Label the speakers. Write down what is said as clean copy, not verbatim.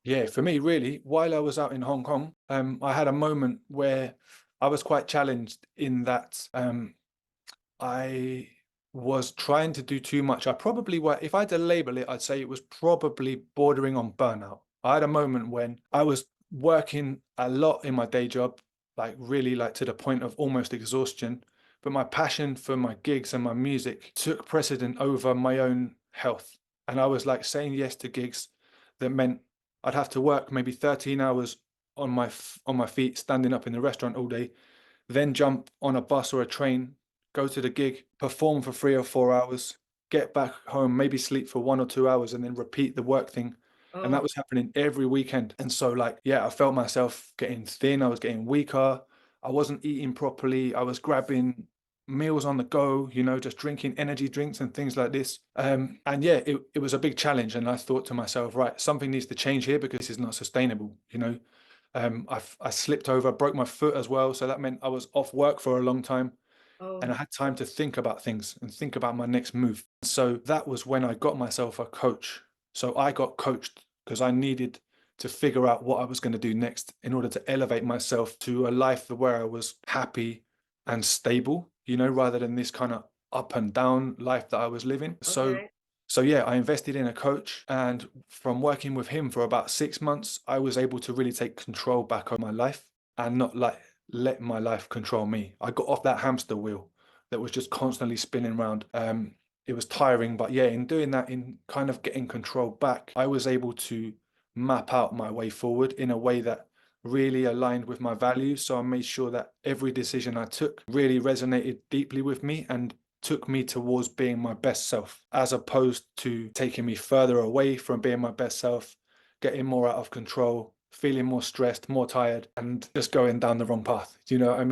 Speaker 1: Yeah, for me, really, while I was out in Hong Kong, I had a moment where I was quite challenged in that I was trying to do too much. I probably were, if I had to label it, I'd say it was probably bordering on burnout. I had a moment when I was working a lot in my day job, like really like to the point of almost exhaustion, but my passion for my gigs and my music took precedent over my own health. And I was like saying yes to gigs that meant I'd have to work maybe 13 hours on on my feet, standing up in the restaurant all day, then jump on a bus or a train, go to the gig, perform for 3 or 4 hours, get back home, maybe sleep for 1 or 2 hours, and then repeat the work thing. And that
Speaker 2: Oh,
Speaker 1: was happening every weekend. And so, like, yeah, I felt myself getting thin. I was getting weaker. I wasn't eating properly. I was grabbing meals on the go, just drinking energy drinks and things like this. And yeah, it was a big challenge. And I thought to myself, right, something needs to change here because this is not sustainable. I slipped over, broke my foot as well, so that meant I was off work for a long time, and
Speaker 2: oh,
Speaker 1: I had time to think about things and think about my next move. So that was when I got myself a coach. So I got coached because I needed to figure out what I was going to do next in order to elevate myself to a life where I was happy and stable, rather than this kind of up and down life that I was living. So
Speaker 2: okay.
Speaker 1: so yeah, I invested in a coach, and from working with him for about 6 months, I was able to really take control back of my life and not like let my life control me. I got off that hamster wheel that was just constantly spinning around. It was tiring, but yeah, in doing that, in kind of getting control back, I was able to map out my way forward in a way that really aligned with my values. So I made sure that every decision I took really resonated deeply with me and took me towards being my best self, as opposed to taking me further away from being my best self, getting more out of control, feeling more stressed, more tired, and just going down the wrong path. Do you know what I mean?